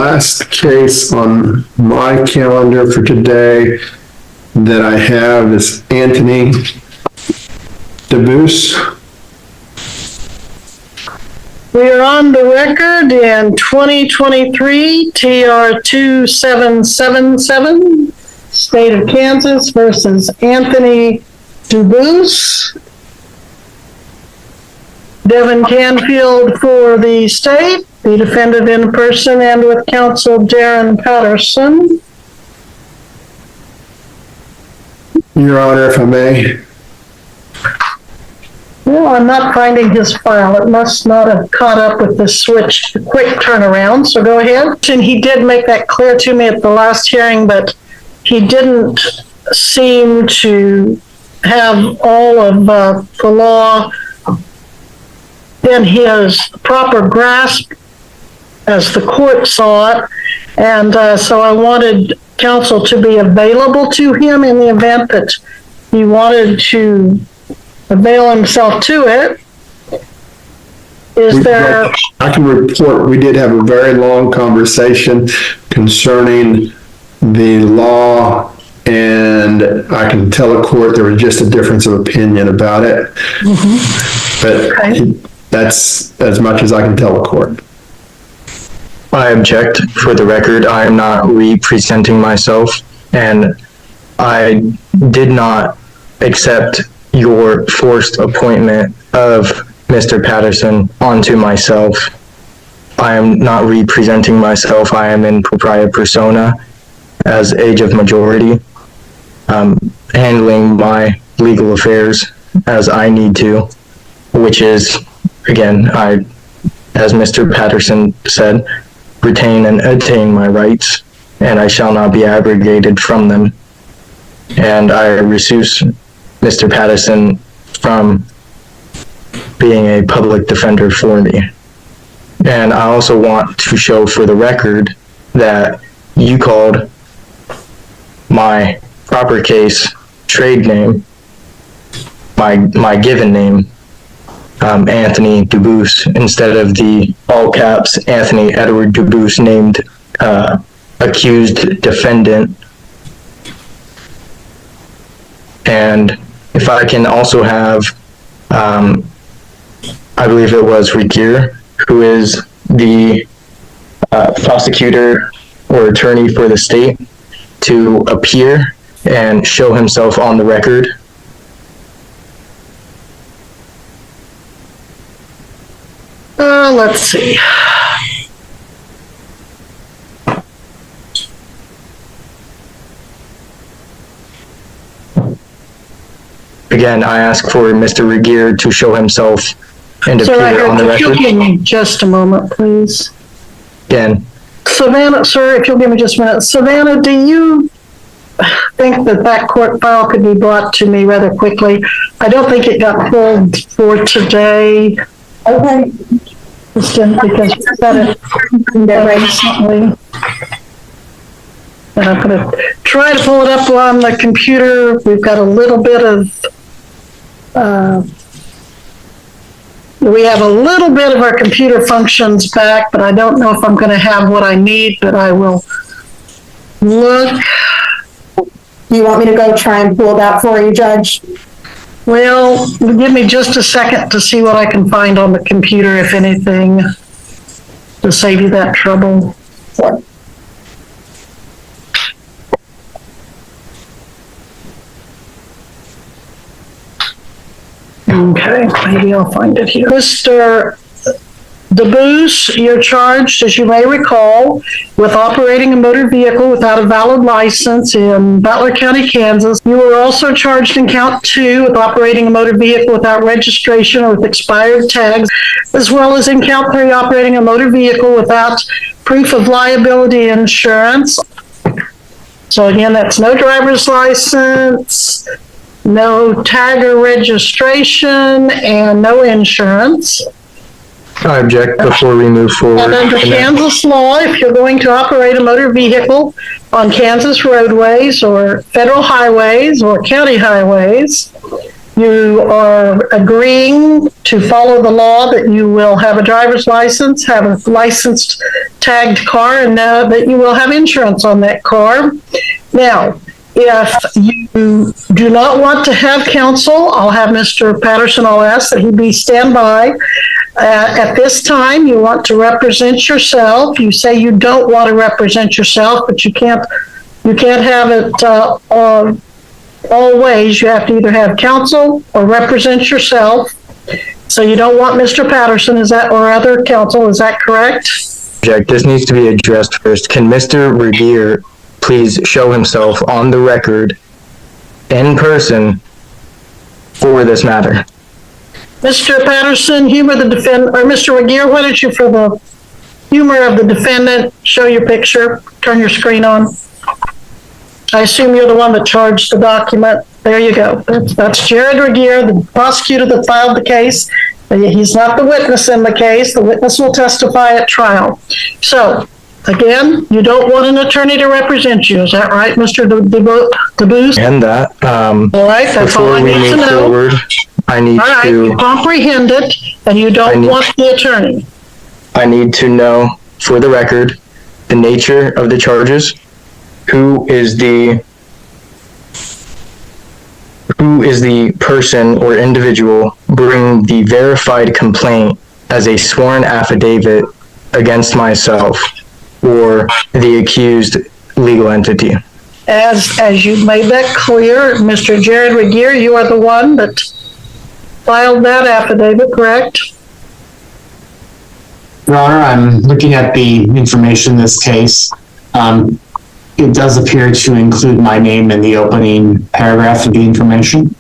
last case on my calendar for today that I have is Anthony DeBoos. We are on the record in 2023 TR 2777, State of Kansas versus Anthony DeBoos. Devin Canfield for the state, the defendant in person, and with counsel Darren Patterson. Your Honor, if I may. Well, I'm not finding his file. It must not have caught up with the quick turnaround, so go ahead. And he did make that clear to me at the last hearing, but he didn't seem to have all of the law in his proper grasp as the court saw it. And so I wanted counsel to be available to him in the event that he wanted to avail himself to it. I can report we did have a very long conversation concerning the law, and I can tell the court there was just a difference of opinion about it. But okay. That's as much as I can tell the court. I object. For the record, I am not representing myself, and I did not accept your forced appointment of Mr. Patterson onto myself. I am not representing myself. I am in propria persona as age of majority, handling my legal affairs as I need to, which is, again, as Mr. Patterson said, retain and attain my rights, and I shall not be abrogated from them. And I reduce Mr. Patterson from being a public defender for me. And I also want to show for the record that you called my proper case trade name, my given name, Anthony DeBoos, instead of the all caps Anthony Edward DeBoos named accused defendant. And if I can also have, I believe it was Regier, who is the prosecutor or attorney for the state, to appear and show himself on the record. Let's see. Again, I ask for Mr. Regier to show himself and appear on the record. If you'll give me just a moment, please. Again. Savannah, sir, if you'll give me just a minute. Savannah, do you think that court file could be brought to me rather quickly? I don't think it got pulled for today. Okay. Just because we got it recently. And I'm going to try to pull it up on the computer. We've got a little bit of, we have a little bit of our computer functions back, but I don't know if I'm going to have what I need, but I will look. Do you want me to go try and pull that for you, Judge? Well, give me just a second to see what I can find on the computer, if anything, to save you that trouble. Sure. Okay, maybe I'll find it here. Mr. DeBoos, you're charged, as you may recall, with operating a motor vehicle without a valid license in Butler County, Kansas. You were also charged in count 2 with operating a motor vehicle without registration or with expired tags, as well as in count 3 operating a motor vehicle without proof of liability insurance. So again, that's no driver's license, no tag or registration, and no insurance. I object before we move forward. And under Kansas law, if you're going to operate a motor vehicle on Kansas roadways or federal highways or county highways, you are agreeing to follow the law that you will have a driver's license, have a licensed tagged car, and that you will have insurance on that car. Now, if you do not want to have counsel, I'll have Mr. Patterson, I'll ask that he be standby. At this time, you want to represent yourself. You say you don't want to represent yourself, but you can't have it all ways. You have to either have counsel or represent yourself. So you don't want Mr. Patterson, or other counsel, is that correct? Jack, this needs to be addressed first. Can Mr. Regier please show himself on the record in person for this matter? Mr. Patterson, humor the defendant, or Mr. Regier, why don't you, for the humor of the defendant, show your picture, turn your screen on. I assume you're the one that charged the document. There you go. That's Jared Regier, the prosecutor that filed the case. He's not the witness in the case. The witness will testify at trial. So, again, you don't want an attorney to represent you. Is that right, Mr. DeBooth? And that, All right, that's all I before we need to move know. forward, I need All right, you to, comprehend it, and you don't want the attorney. I need to know, for the record, the nature of the charges, who is the person or individual bringing the verified complaint as a sworn affidavit against myself or the accused legal entity. As you made that clear, Mr. Jared Regier, you are the one that filed that affidavit, correct? Your Honor, I'm looking at the information in this case. It does appear to include my name in the opening paragraph of the information.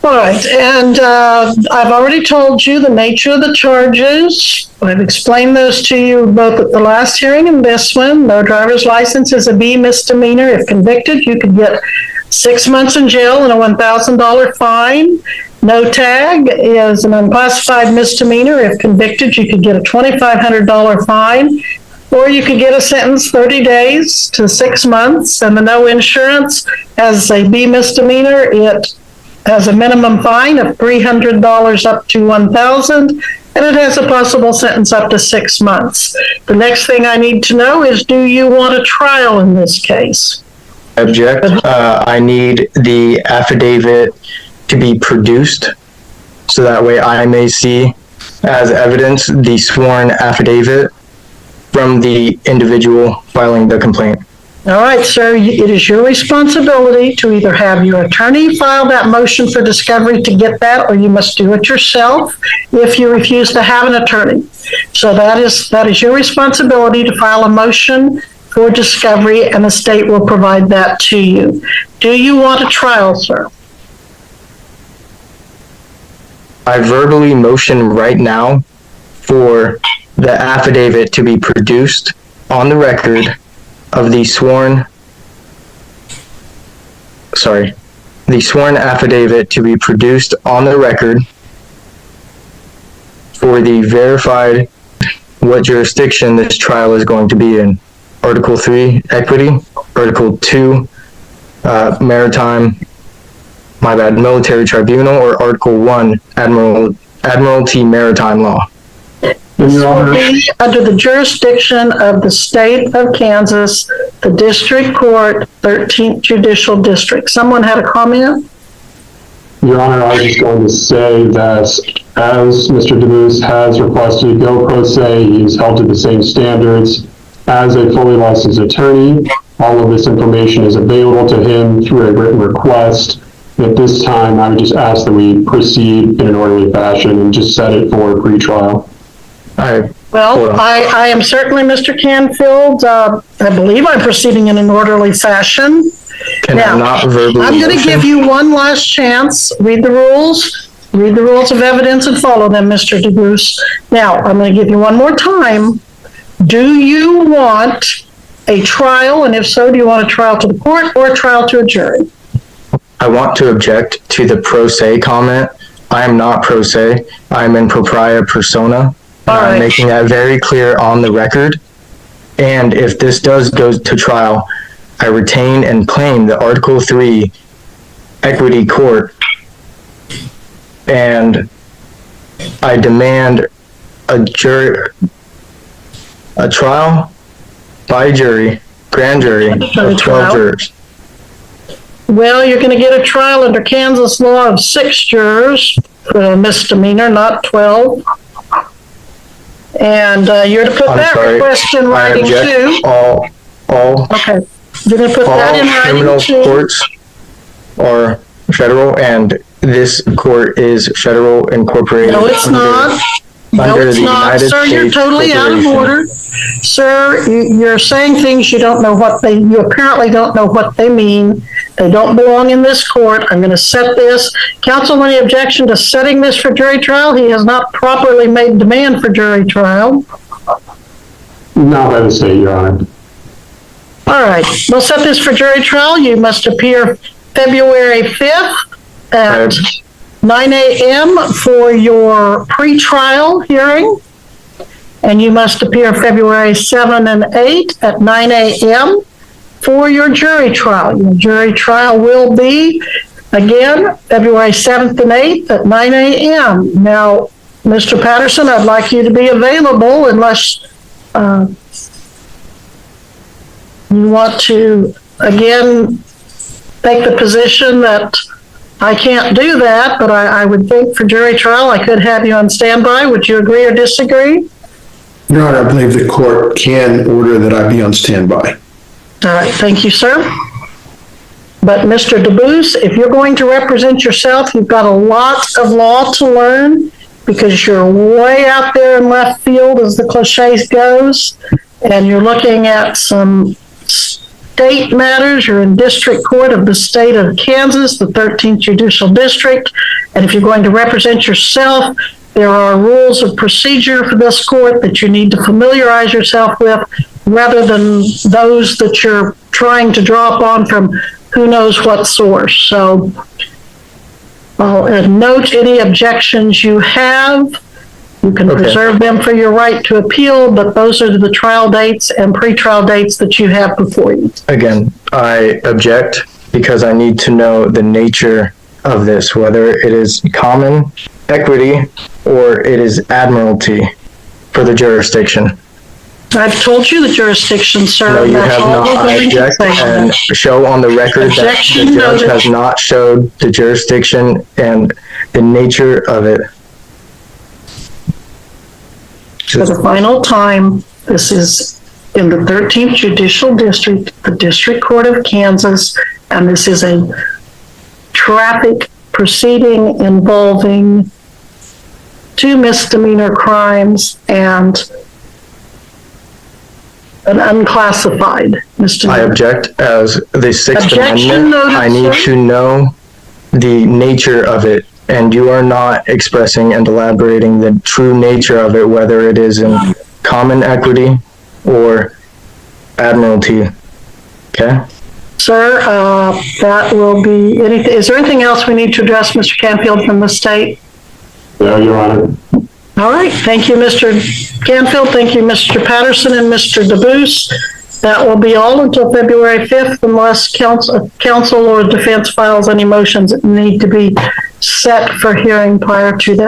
All right, and I've already told you the nature of the charges. I've explained those to you both at the last hearing and this one. No driver's license is a B misdemeanor. If convicted, you could get 6 months in jail and a $1,000 fine. No tag is an unclassified misdemeanor. If convicted, you could get a $2,500 fine, or you could get a sentence 30 days to 6 months. And the no insurance as a B misdemeanor, it has a minimum fine of $300 up to $1,000, and it has a possible sentence up to 6 months. The next thing I need to know is, do you want a trial in this case? Object. I need the affidavit to be produced so that way I may see as evidence the sworn affidavit from the individual filing the complaint. All right, sir, it is your responsibility to either have your attorney file that motion for discovery to get that, or you must do it yourself if you refuse to have an attorney. So that is your responsibility to file a motion for discovery, and the state will provide that to you. Do you want a trial, sir? I verbally motion right now for the affidavit to be produced on the record of the sworn affidavit to be produced on the record for the verified what jurisdiction this trial is going to be in. Article 3, equity. Article 2, military tribunal, or Article 1, admiralty maritime law. This will be under the jurisdiction of the state of Kansas, the District Court, 13th Judicial District. Someone had a comment? Your Honor, I was just going to say that as Mr. DeMoose has requested to go pro se, he's held to the same standards as a fully licensed attorney. All of this information is available to him through a written request. At this time, I would just ask that we proceed in an orderly fashion and just set it for pre-trial. Well, I am certainly, Mr. Canfield, I believe I'm proceeding in an orderly fashion. Now, I'm going to give you one last chance. Read the rules of evidence and follow them, Mr. DeBruce. Now, I'm going to give you one more time. Do you want a trial? And if so, do you want a trial to the court or a trial to a jury? I want to object to the pro se comment. I am not pro se. I am in propria persona. I'm making that very clear on the record. And if this does go to trial, I retain and claim the Article 3 equity court, and I demand a jury a trial by jury, grand jury of 12 jurors. Well, you're gonna get a trial under Kansas law of 6 jurors for a misdemeanor, not 12. And, you're to put I'm that sorry. request in I writing object. too. All Okay, you're gonna put that in criminal writing too. courts are federal, and this court is federal incorporated. No, it's not. No, under it's the not, United sir, you're States totally out of Corporation. order. Sir, you're saying things you don't know you apparently don't know what they mean. They don't belong in this court. I'm gonna set this. Counsel, any objection to setting this for jury trial? He has not properly made demand for jury trial. Not by the state, Your Honor. All right, we'll set this for jury trial. You must appear February 5th at 9 a.m. for your pre-trial hearing. And you must appear February 7 and 8 at 9 a.m. for your jury trial. Your jury trial will be, again, February 7th and 8th at 9 a.m. Now, Mr. Patterson, I'd like you to be available unless you want to, again, take the position that I can't do that, but I would think for jury trial, I could have you on standby. Would you agree or disagree? Your Honor, I believe the court can order that I be on standby. All right, thank you, sir. But Mr. DeBoos, if you're going to represent yourself, you've got a lot of law to learn because you're way out there in left field, as the cliche goes, and you're looking at some state matters. You're in district court of the state of Kansas, the 13th Judicial District, and if you're going to represent yourself, there are rules of procedure for this court that you need to familiarize yourself with rather than those that you're trying to draw upon from who knows what source. So I'll note any objections you have. You can preserve them for your right to appeal, but those are the trial dates and pre-trial dates that you have before you. Again, I object because I need to know the nature of this, whether it is common equity or it is admiralty for the jurisdiction. I've told you the jurisdiction, sir. No, you That's have all not. we're I going to object say. and show on the record that Objection the judge noted. has not showed the jurisdiction and the nature of it. For the final time, this is in the 13th Judicial District, the District Court of Kansas, and this is a traffic proceeding involving 2 misdemeanor crimes and an unclassified misdemeanor. I object as the Sixth Objection Amendment. noted, I need sir. to know the nature of it, and you are not expressing and elaborating the true nature of it, whether it is in common equity or admiralty. Okay? Sir, that will be anything. Is there anything else we need to address, Mr. Canfield, from the state? No, Your Honor. All right, thank you, Mr. Canfield, thank you, Mr. Patterson and Mr. DeBoos. That will be all until February 5th unless counsel or defense files any motions that need to be set for hearing prior to that.